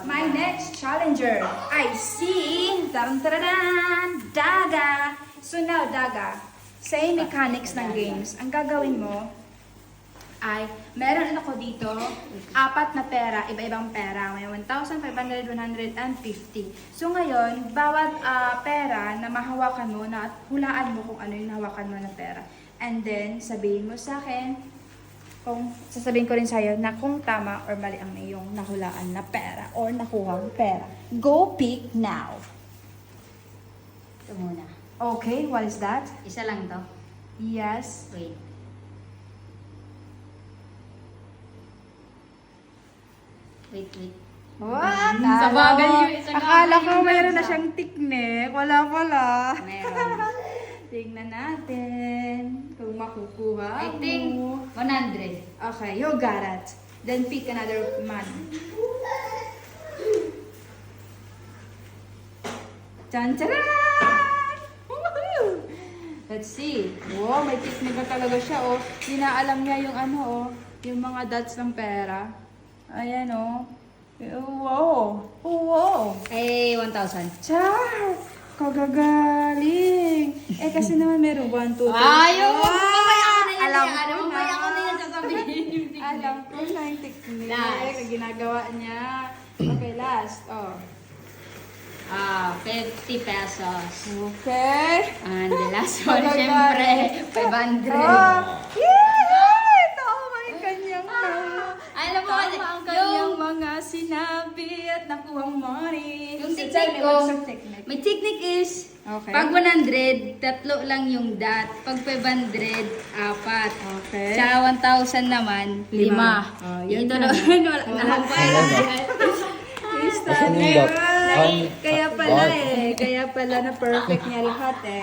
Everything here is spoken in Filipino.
My next challenger, I see, Daga. So now, Daga, same mechanics ng games. Ang gagawin mo ay, meron ako dito, 4 na pera, iba-ibang pera. May 1,500, 150. So ngayon, bawat pera na mahawakan mo, na hulaan mo kung ano yung nahawakan mo na pera. And then, sabihin mo sa akin, sasabihin ko rin sa'yo na kung tama or mali ang iyong nahulaan na pera or nakuhang pera. Go pick now. Ito muna. Okay, what is that? Isa lang to. Yes. Wait. Wait. What? Sa bagay yun, sa Akala bagay ko yun, mayroon na Lanza. siyang tiknik. Wala pala. Meron. Tingnan natin kung makukuha I think mo. 100. Okay, you got it. Then pick another money. Chan-charan! Woohoo! Let's see. Wow, may technique na talaga siya, oh. Inaalam niya yung ano, oh. Yung mga dots ng pera. Ayan, oh. Wow. Wow. Ay, 1,000. Char! Kagagaling! Eh, kasi naman meron 1, 2, 3. Ayaw! Mamaya ko na yan. Alam Ano, ko na. mamaya ko na yan sasabihin. Alam ko na yung technique. Last. Na ginagawa niya. Okay, last. Oh. 50 pesos. Okay. And the last one, Magagaling. syempre, 500. Oh. Yay! Tama yung kanyang mga. Alam mo, Tama ang kanyang yung, mga sinabi at nakuhang money. yung So, technique tell me, ko, what's your technique? may technique is, Okay. pag 100, 3 lang yung dot. Pag 500, 4. Okay. Sa 1,000 naman, 5. Oh, yun Ito na. naman, wala pa. Asan yung dot? Kaya pala eh. Kaya pala na perfect niya lahat eh.